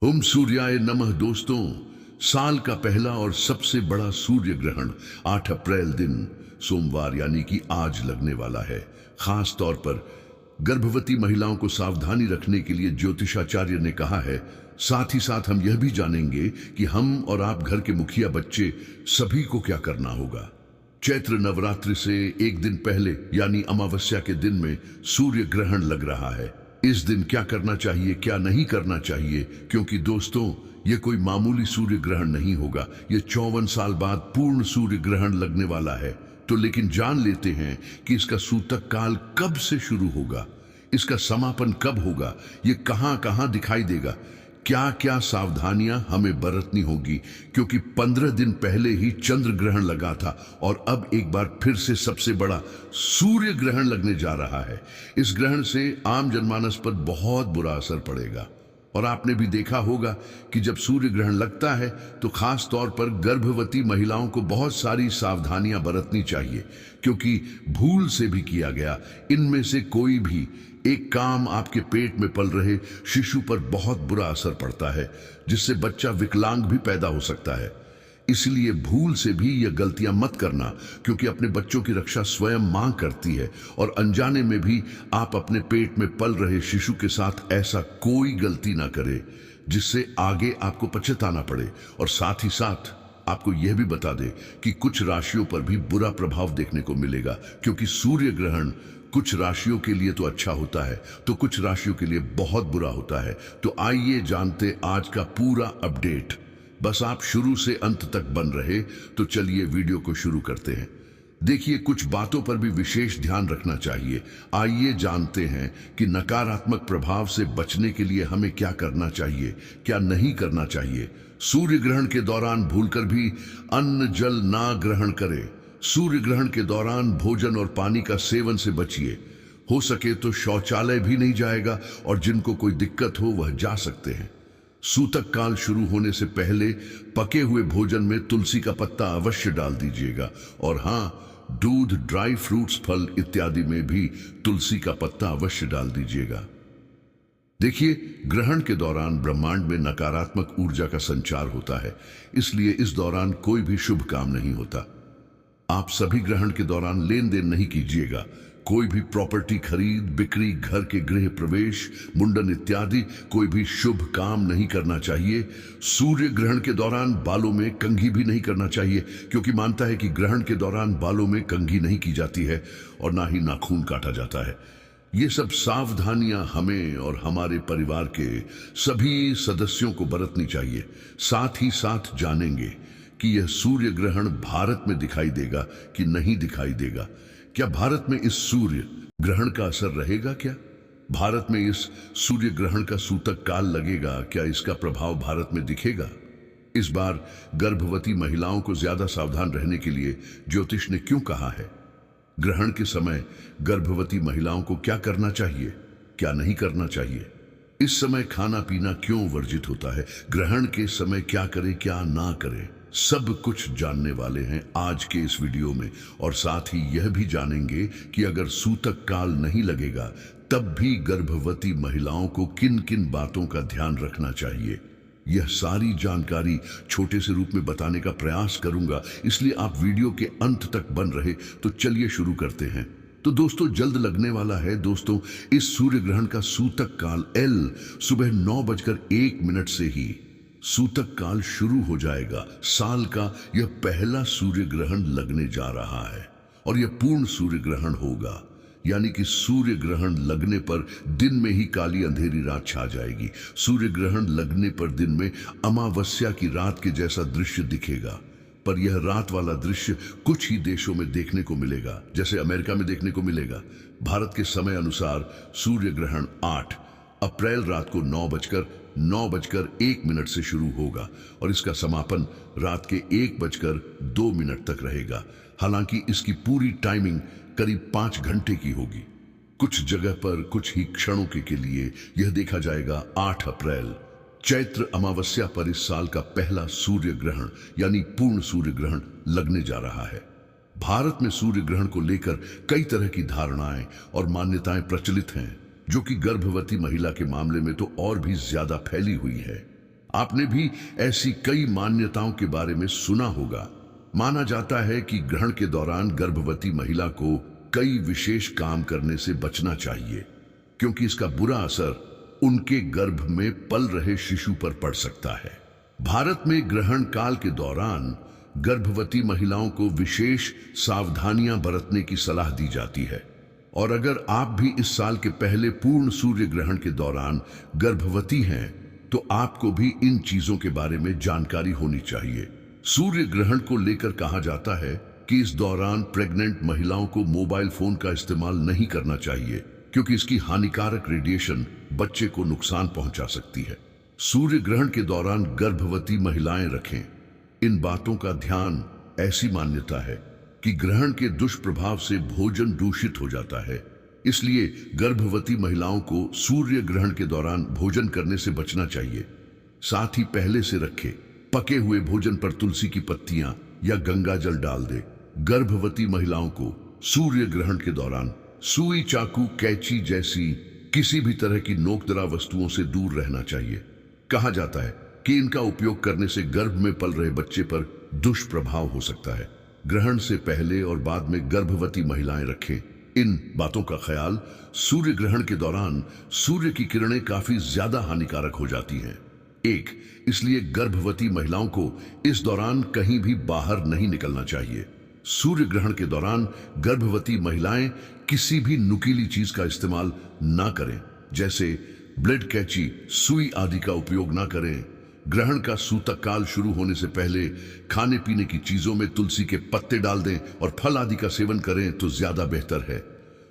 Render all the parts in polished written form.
ओम सूर्याय नमः। दोस्तों, साल का पहला और सबसे बड़ा सूर्य ग्रहण 8 अप्रैल दिन सोमवार यानी कि आज लगने वाला है। खास तौर पर गर्भवती महिलाओं को सावधानी रखने के लिए ज्योतिषाचार्य ने कहा है। साथ ही साथ हम यह भी जानेंगे कि हम और आप घर के मुखिया बच्चे सभी को क्या करना होगा। चैत्र नवरात्रि से एक दिन पहले यानी अमावस्या के दिन में सूर्य ग्रहण लग रहा है। इस दिन क्या करना चाहिए, क्या नहीं करना चाहिए, क्योंकि दोस्तों ये कोई मामूली सूर्य ग्रहण नहीं होगा। ये 54 साल बाद पूर्ण सूर्य ग्रहण लगने वाला है। तो लेकिन जान लेते हैं कि इसका सूतक काल कब से शुरू होगा, इसका समापन कब होगा, ये कहां कहां दिखाई देगा, क्या क्या सावधानियां हमें बरतनी होगी, क्योंकि 15 दिन पहले ही चंद्र ग्रहण लगा था और अब एक बार फिर से सबसे बड़ा सूर्य ग्रहण लगने जा रहा है। इस ग्रहण से आम जनमानस पर बहुत बुरा असर पड़ेगा और आपने भी देखा होगा कि जब सूर्य ग्रहण लगता है तो खास तौर पर गर्भवती महिलाओं को बहुत सारी सावधानियां बरतनी चाहिए, क्योंकि भूल से भी किया गया इनमें से कोई भी एक काम आपके पेट में पल रहे शिशु पर बहुत बुरा असर पड़ता है, जिससे बच्चा विकलांग भी पैदा हो सकता है। इसलिए भूल से भी यह गलतियां मत करना, क्योंकि अपने बच्चों की रक्षा स्वयं मां करती है और अनजाने में भी आप अपने पेट में पल रहे शिशु के साथ ऐसा कोई गलती ना करें जिससे आगे आपको पछताना पड़े। और साथ ही साथ आपको यह भी बता दें कि कुछ राशियों पर भी बुरा प्रभाव देखने को मिलेगा, क्योंकि सूर्य ग्रहण कुछ राशियों के लिए तो अच्छा होता है तो कुछ राशियों के लिए बहुत बुरा होता है। तो आइए जानते आज का पूरा अपडेट। बस आप शुरू से अंत तक बन रहे तो चलिए वीडियो को शुरू करते हैं। देखिए, कुछ बातों पर भी विशेष ध्यान रखना चाहिए। आइए जानते हैं कि नकारात्मक प्रभाव से बचने के लिए हमें क्या करना चाहिए, क्या नहीं करना चाहिए। सूर्य ग्रहण के दौरान भूलकर भी अन्न जल ना ग्रहण करें। सूर्य ग्रहण के दौरान भोजन और पानी का सेवन से बचिए। हो सके तो शौचालय भी नहीं जाएगा और जिनको कोई दिक्कत हो वह जा सकते हैं। सूतक काल शुरू होने से पहले पके हुए भोजन में तुलसी का पत्ता अवश्य डाल दीजिएगा। और हाँ, दूध, ड्राई फ्रूट्स, फल इत्यादि में भी तुलसी का पत्ता अवश्य डाल दीजिएगा। देखिए, ग्रहण के दौरान ब्रह्मांड में नकारात्मक ऊर्जा का संचार होता है, इसलिए इस दौरान कोई भी शुभ काम नहीं होता। आप सभी ग्रहण के दौरान लेन देन नहीं कीजिएगा। कोई भी प्रॉपर्टी खरीद बिक्री, घर के गृह प्रवेश, मुंडन इत्यादि कोई भी शुभ काम नहीं करना चाहिए। सूर्य ग्रहण के दौरान बालों में कंघी भी नहीं करना चाहिए, क्योंकि मानता है कि ग्रहण के दौरान बालों में कंघी नहीं की जाती है और ना ही नाखून काटा जाता है। ये सब सावधानियां हमें और हमारे परिवार के सभी सदस्यों को बरतनी चाहिए। साथ ही साथ जानेंगे कि यह सूर्य ग्रहण भारत में दिखाई देगा कि नहीं दिखाई देगा। क्या भारत में इस सूर्य ग्रहण का असर रहेगा? क्या भारत में इस सूर्य ग्रहण का सूतक काल लगेगा? क्या इसका प्रभाव भारत में दिखेगा? इस बार गर्भवती महिलाओं को ज्यादा सावधान रहने के लिए ज्योतिष ने क्यों कहा है? ग्रहण के समय गर्भवती महिलाओं को क्या करना चाहिए, क्या नहीं करना चाहिए? इस समय खाना पीना क्यों वर्जित होता है? ग्रहण के समय क्या करें, क्या ना करें, सब कुछ जानने वाले हैं आज के इस वीडियो में। और साथ ही यह भी जानेंगे कि अगर सूतक काल नहीं लगेगा तब भी गर्भवती महिलाओं को किन किन बातों का ध्यान रखना चाहिए। यह सारी जानकारी छोटे से रूप में बताने का प्रयास करूंगा, इसलिए आप वीडियो के अंत तक बन रहे। तो चलिए शुरू करते हैं। तो दोस्तों, जल्द लगने वाला है दोस्तों इस सूर्य ग्रहण का सूतक काल एल सुबह 9:01 से ही सूतक काल शुरू हो जाएगा। साल का यह पहला सूर्य ग्रहण लगने जा रहा है और यह पूर्ण सूर्य ग्रहण होगा, यानी कि सूर्य ग्रहण लगने पर दिन में ही काली अंधेरी रात छा जाएगी। सूर्य ग्रहण लगने पर दिन में अमावस्या की रात के जैसा दृश्य दिखेगा, पर यह रात वाला दृश्य कुछ ही देशों में देखने को मिलेगा, जैसे अमेरिका में देखने को मिलेगा। भारत के समय अनुसार सूर्य ग्रहण 8 अप्रैल रात को 9:01 से शुरू होगा और इसका समापन रात के 1:02 तक रहेगा। हालांकि इसकी पूरी टाइमिंग करीब 5 घंटे की होगी। कुछ जगह पर कुछ ही क्षणों के लिए यह देखा जाएगा। 8 अप्रैल चैत्र अमावस्या पर इस साल का पहला सूर्य ग्रहण यानी पूर्ण सूर्य ग्रहण लगने जा रहा है। भारत में सूर्य ग्रहण को लेकर कई तरह की धारणाएं और मान्यताएं प्रचलित हैं, जो कि गर्भवती महिला के मामले में तो और भी ज्यादा फैली हुई है। आपने भी ऐसी कई मान्यताओं के बारे में सुना होगा। माना जाता है कि ग्रहण के दौरान गर्भवती महिला को कई विशेष काम करने से बचना चाहिए, क्योंकि इसका बुरा असर उनके गर्भ में पल रहे शिशु पर पड़ सकता है। भारत में ग्रहण काल के दौरान गर्भवती महिलाओं को विशेष सावधानियां बरतने की सलाह दी जाती है। और अगर आप भी इस साल के पहले पूर्ण सूर्य ग्रहण के दौरान गर्भवती हैं, तो आपको भी इन चीजों के बारे में जानकारी होनी चाहिए। सूर्य ग्रहण को लेकर कहा जाता है कि इस दौरान प्रेग्नेंट महिलाओं को मोबाइल फोन का इस्तेमाल नहीं करना चाहिए, क्योंकि इसकी हानिकारक रेडिएशन बच्चे को नुकसान पहुंचा सकती है। सूर्य ग्रहण के दौरान गर्भवती महिलाएं रखें। इन बातों का ध्यान, ऐसी मान्यता है कि ग्रहण के दुष्प्रभाव से भोजन दूषित हो जाता है, इसलिए गर्भवती महिलाओं को सूर्य ग्रहण के दौरान भोजन करने से बचना चाहिए। साथ ही पहले से रखे पके हुए भोजन पर तुलसी की पत्तियां या गंगा जल डाल दे। गर्भवती महिलाओं को सूर्य ग्रहण के दौरान सुई, चाकू, कैंची जैसी किसी भी तरह की नोकदार वस्तुओं से दूर रहना चाहिए। कहा जाता है कि इनका उपयोग करने से गर्भ में पल रहे बच्चे पर दुष्प्रभाव हो सकता है। ग्रहण से पहले और बाद में गर्भवती महिलाएं रखें। इन बातों का ख्याल, सूर्य ग्रहण के दौरान सूर्य की किरणें काफी ज्यादा हानिकारक हो जाती हैं। इसलिए गर्भवती महिलाओं को इस दौरान कहीं भी बाहर नहीं निकलना चाहिए। सूर्य ग्रहण के दौरान गर्भवती महिलाएं किसी भी नुकीली चीज का इस्तेमाल ना करें, जैसे ब्लेड, कैंची, सुई आदि का उपयोग ना करें। ग्रहण का सूतक काल शुरू होने से पहले खाने पीने की चीजों में तुलसी के पत्ते डाल दें और फल आदि का सेवन करें तो ज्यादा बेहतर है।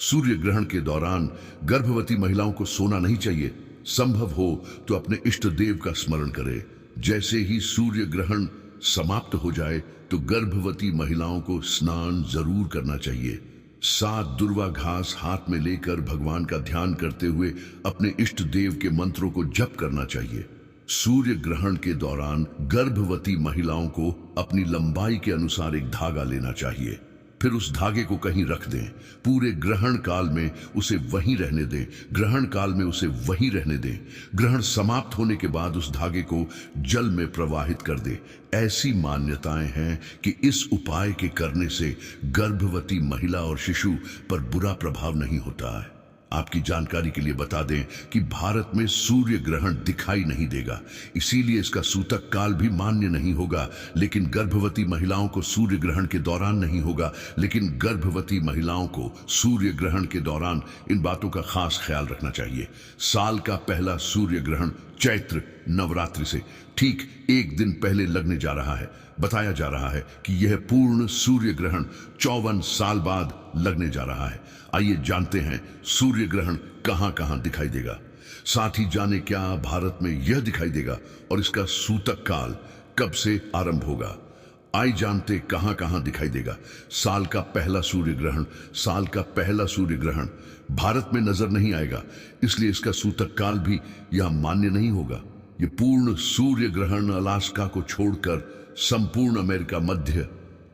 सूर्य ग्रहण के दौरान गर्भवती महिलाओं को सोना नहीं चाहिए। संभव हो तो अपने इष्ट देव का स्मरण करें। जैसे ही सूर्य ग्रहण समाप्त हो जाए तो गर्भवती महिलाओं को स्नान जरूर करना चाहिए। 7 दुर्वा घास हाथ में लेकर भगवान का ध्यान करते हुए अपने इष्ट देव के मंत्रों को जप करना चाहिए। सूर्य ग्रहण के दौरान गर्भवती महिलाओं को अपनी लंबाई के अनुसार एक धागा लेना चाहिए, फिर उस धागे को कहीं रख दें। पूरे ग्रहण काल में उसे वहीं रहने दें। ग्रहण काल में उसे वहीं रहने दें। ग्रहण समाप्त होने के बाद उस धागे को जल में प्रवाहित कर दें। ऐसी मान्यताएं हैं कि इस उपाय के करने से गर्भवती महिला और शिशु पर बुरा प्रभाव नहीं होता है। आपकी जानकारी के लिए बता दें कि भारत में सूर्य ग्रहण दिखाई नहीं देगा, इसीलिए इसका सूतक काल भी मान्य नहीं होगा। लेकिन गर्भवती महिलाओं को सूर्य ग्रहण के दौरान नहीं होगा। लेकिन गर्भवती महिलाओं को सूर्य ग्रहण के दौरान इन बातों का खास ख्याल रखना चाहिए। साल का पहला सूर्य ग्रहण चैत्र नवरात्रि से ठीक 1 दिन पहले लगने जा रहा है। बताया जा रहा है कि यह पूर्ण सूर्य ग्रहण 54 साल बाद लगने जा रहा है। आइए जानते हैं सूर्य ग्रहण कहां कहां दिखाई देगा। साथ ही जाने क्या भारत में यह दिखाई देगा और इसका सूतक काल कब से आरंभ होगा। आइए जानते कहां कहां दिखाई देगा। साल का पहला सूर्य ग्रहण। साल का पहला सूर्य ग्रहण भारत में नजर नहीं आएगा, इसलिए इसका सूतक काल भी यह मान्य नहीं होगा। यह पूर्ण सूर्य ग्रहण अलास्का को छोड़कर संपूर्ण अमेरिका, मध्य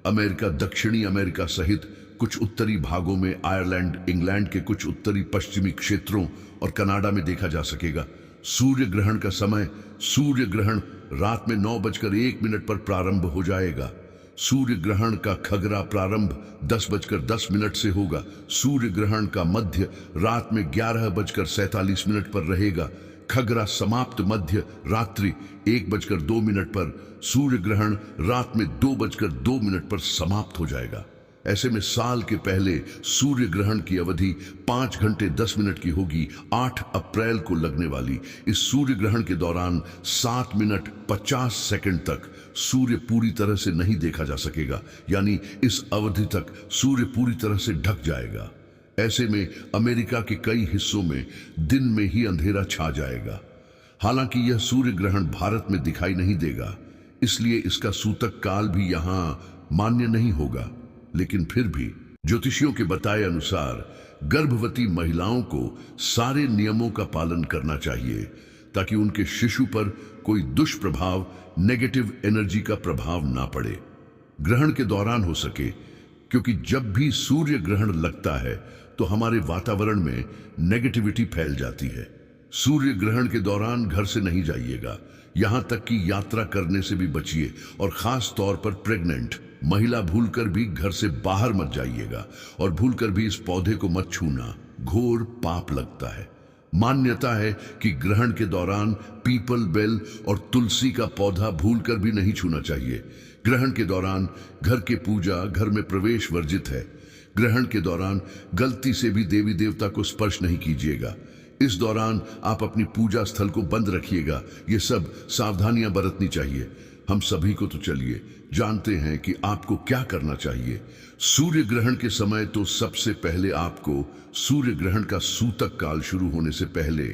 अमेरिका, दक्षिणी अमेरिका सहित कुछ उत्तरी भागों में, आयरलैंड, इंग्लैंड के कुछ उत्तरी पश्चिमी क्षेत्रों और कनाडा में देखा जा सकेगा। सूर्य ग्रहण का समय, सूर्य ग्रहण रात में 9:01 पर प्रारंभ हो जाएगा। सूर्य ग्रहण का खगरा प्रारंभ 10:10 से होगा। सूर्य ग्रहण का मध्य रात में 11:47 पर रहेगा। खगरा समाप्त मध्य रात्रि 1:02 पर। सूर्य ग्रहण रात में 2:02 पर समाप्त हो जाएगा। ऐसे में साल के पहले सूर्य ग्रहण की अवधि 5 घंटे 10 मिनट की होगी। 8 अप्रैल को लगने वाली इस सूर्य ग्रहण के दौरान 7 मिनट 50 सेकंड तक सूर्य पूरी तरह से नहीं देखा जा सकेगा, यानी इस अवधि तक सूर्य पूरी तरह से ढक जाएगा। ऐसे में अमेरिका के कई हिस्सों में दिन में ही अंधेरा छा जाएगा। हालांकि यह सूर्य ग्रहण भारत में दिखाई नहीं देगा, इसलिए इसका सूतक काल भी यहां मान्य नहीं होगा। लेकिन फिर भी ज्योतिषियों के बताए अनुसार गर्भवती महिलाओं को सारे नियमों का पालन करना चाहिए, ताकि उनके शिशु पर कोई दुष्प्रभाव, नेगेटिव एनर्जी का प्रभाव ना पड़े। ग्रहण के दौरान हो सके, क्योंकि जब भी सूर्य ग्रहण लगता है तो हमारे वातावरण में नेगेटिविटी फैल जाती है। सूर्य ग्रहण के दौरान घर से नहीं जाइएगा, यहां तक कि यात्रा करने से भी बचिए और खास तौर पर प्रेग्नेंट महिला भूलकर भी घर से बाहर मत जाइएगा और भूलकर भी इस पौधे को मत छूना, घोर पाप लगता है। मान्यता है कि ग्रहण के दौरान पीपल, बेल और तुलसी का पौधा भूलकर भी नहीं छूना चाहिए। ग्रहण के दौरान घर के पूजा, घर में प्रवेश वर्जित है। ग्रहण के दौरान गलती से भी देवी देवता को स्पर्श नहीं कीजिएगा। इस दौरान आप अपनी पूजा स्थल को बंद रखिएगा। ये सब सावधानियां बरतनी चाहिए। हम सभी को तो चलिए जानते हैं कि आपको क्या करना चाहिए। सूर्य ग्रहण के समय तो सबसे पहले आपको सूर्य ग्रहण का सूतक काल शुरू होने से पहले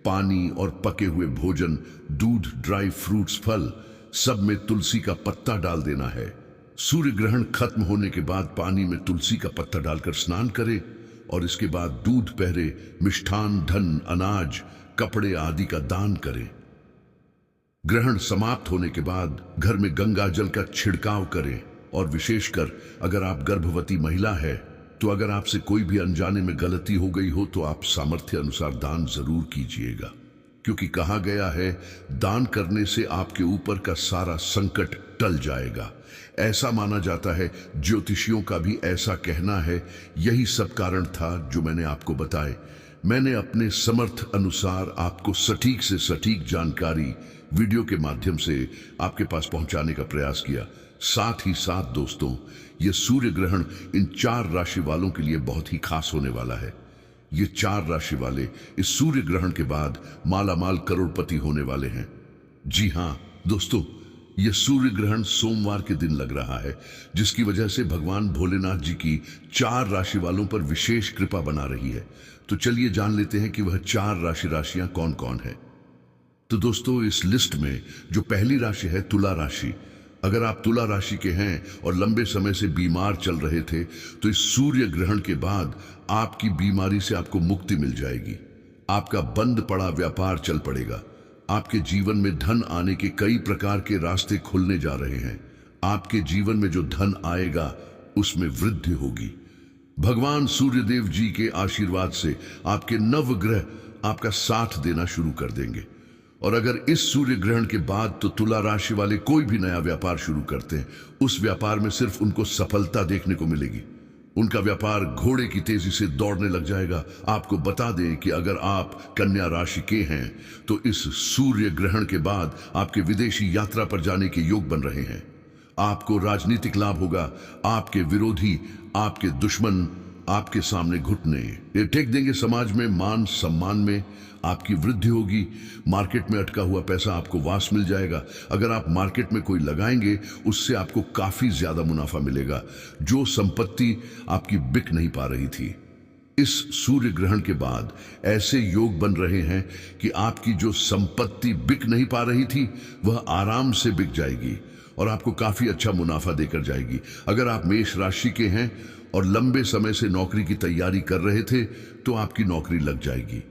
पानी और पके हुए भोजन, दूध, ड्राई फ्रूट्स, फल सब में तुलसी का पत्ता डाल देना है। सूर्य ग्रहण खत्म होने के बाद पानी में तुलसी का पत्ता डालकर स्नान करें और इसके बाद दूध, पहरे, मिष्ठान, धन, अनाज, कपड़े आदि का दान करें। ग्रहण समाप्त होने के बाद घर में गंगा जल का छिड़काव करें और विशेषकर अगर आप गर्भवती महिला है तो अगर आपसे कोई भी अनजाने में गलती हो गई हो तो आप सामर्थ्य अनुसार दान जरूर कीजिएगा, क्योंकि कहा गया है दान करने से आपके ऊपर का सारा संकट टल जाएगा। ऐसा माना जाता है, ज्योतिषियों का भी ऐसा कहना है। यही सब कारण था जो मैंने आपको बताए। मैंने अपने समर्थ अनुसार आपको सटीक से सटीक जानकारी वीडियो के माध्यम से आपके पास पहुंचाने का प्रयास किया। साथ ही साथ दोस्तों, यह सूर्य ग्रहण इन 4 राशि वालों के लिए बहुत ही खास होने वाला है। ये 4 राशि वाले इस सूर्य ग्रहण के बाद मालामाल करोड़पति होने वाले हैं। जी हां दोस्तों, यह सूर्य ग्रहण सोमवार के दिन लग रहा है, जिसकी वजह से भगवान भोलेनाथ जी की 4 राशि वालों पर विशेष कृपा बना रही है। तो चलिए जान लेते हैं कि वह 4 राशियां कौन कौन है। तो दोस्तों, इस लिस्ट में जो पहली राशि है तुला राशि। अगर आप तुला राशि के हैं और लंबे समय से बीमार चल रहे थे तो इस सूर्य ग्रहण के बाद आपकी बीमारी से आपको मुक्ति मिल जाएगी। आपका बंद पड़ा व्यापार चल पड़ेगा। आपके जीवन में धन आने के कई प्रकार के रास्ते खुलने जा रहे हैं। आपके जीवन में जो धन आएगा उसमें वृद्धि होगी। भगवान सूर्यदेव जी के आशीर्वाद से आपके नवग्रह आपका साथ देना शुरू कर देंगे। और अगर इस सूर्य ग्रहण के बाद तो तुला राशि वाले कोई भी नया व्यापार शुरू करते हैं, उस व्यापार में सिर्फ उनको सफलता देखने को मिलेगी। उनका व्यापार घोड़े की तेजी से दौड़ने लग जाएगा। आपको बता दें कि अगर आप कन्या राशि के हैं तो इस सूर्य ग्रहण के बाद आपके विदेशी यात्रा पर जाने के योग बन रहे हैं। आपको राजनीतिक लाभ होगा। आपके विरोधी, आपके दुश्मन आपके सामने घुटने टेक देंगे। समाज में मान सम्मान में आपकी वृद्धि होगी। मार्केट में अटका हुआ पैसा आपको वापस मिल जाएगा। अगर आप मार्केट में कोई लगाएंगे उससे आपको काफी ज्यादा मुनाफा मिलेगा। जो संपत्ति आपकी बिक नहीं पा रही थी, इस सूर्य ग्रहण के बाद ऐसे योग बन रहे हैं कि आपकी जो संपत्ति बिक नहीं पा रही थी वह आराम से बिक जाएगी और आपको काफी अच्छा मुनाफा देकर जाएगी। अगर आप मेष राशि के हैं और लंबे समय से नौकरी की तैयारी कर रहे थे तो आपकी नौकरी लग जाएगी।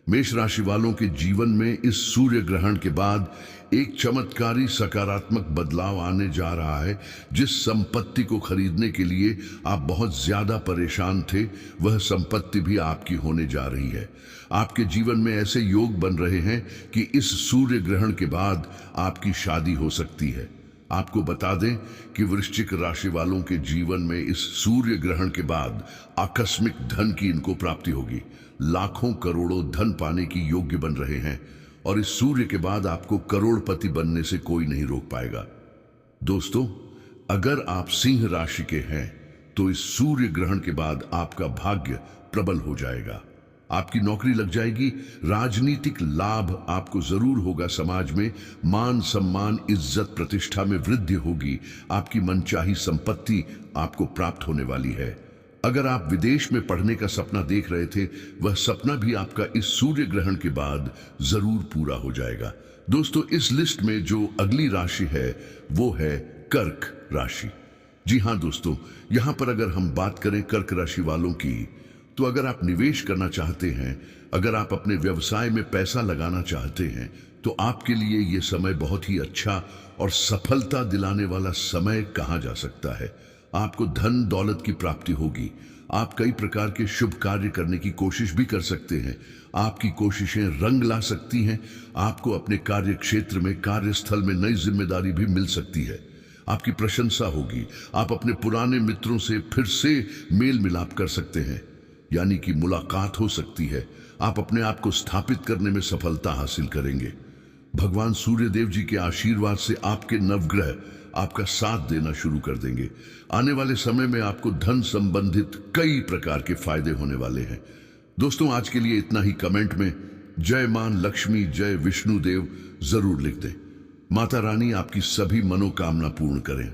मेष राशि वालों के जीवन में इस सूर्य ग्रहण के बाद एक चमत्कारी सकारात्मक बदलाव आने जा रहा है। जिस संपत्ति को खरीदने के लिए आप बहुत ज्यादा परेशान थे, वह संपत्ति भी आपकी होने जा रही है। आपके जीवन में ऐसे योग बन रहे हैं कि इस सूर्य ग्रहण के बाद आपकी शादी हो सकती है। आपको बता दें कि वृश्चिक राशि वालों के जीवन में इस सूर्य ग्रहण के बाद आकस्मिक धन की इनको प्राप्ति होगी। लाखों करोड़ों धन पाने की योग्य बन रहे हैं और इस सूर्य के बाद आपको करोड़पति बनने से कोई नहीं रोक पाएगा। दोस्तों, अगर आप सिंह राशि के हैं तो इस सूर्य ग्रहण के बाद आपका भाग्य प्रबल हो जाएगा। आपकी नौकरी लग जाएगी। राजनीतिक लाभ आपको जरूर होगा। समाज में मान सम्मान, इज्जत, प्रतिष्ठा में वृद्धि होगी। आपकी मनचाही संपत्ति आपको प्राप्त होने वाली है। अगर आप विदेश में पढ़ने का सपना देख रहे थे, वह सपना भी आपका इस सूर्य ग्रहण के बाद जरूर पूरा हो जाएगा। दोस्तों, इस लिस्ट में जो अगली राशि है वो है कर्क राशि। जी हां दोस्तों, यहां पर अगर हम बात करें कर्क राशि वालों की, तो अगर आप निवेश करना चाहते हैं, अगर आप अपने व्यवसाय में पैसा लगाना चाहते हैं, तो आपके लिए यह समय बहुत ही अच्छा और सफलता दिलाने वाला समय कहा जा सकता है। आपको धन दौलत की प्राप्ति होगी। आप कई प्रकार के शुभ कार्य करने की कोशिश भी कर सकते हैं। आपकी कोशिशें रंग ला सकती हैं। आपको अपने कार्य क्षेत्र में, कार्यस्थल में नई जिम्मेदारी भी मिल सकती है। आपकी प्रशंसा होगी। आप अपने पुराने मित्रों से फिर से मेल मिलाप कर सकते हैं, यानी कि मुलाकात हो सकती है। आप अपने आप को स्थापित करने में सफलता हासिल करेंगे। भगवान सूर्य देव जी के आशीर्वाद से आपके नवग्रह आपका साथ देना शुरू कर देंगे। आने वाले समय में आपको धन संबंधित कई प्रकार के फायदे होने वाले हैं। दोस्तों, आज के लिए इतना ही। कमेंट में जय मां लक्ष्मी, जय विष्णु देव जरूर लिख दें। माता रानी आपकी सभी मनोकामना पूर्ण करें।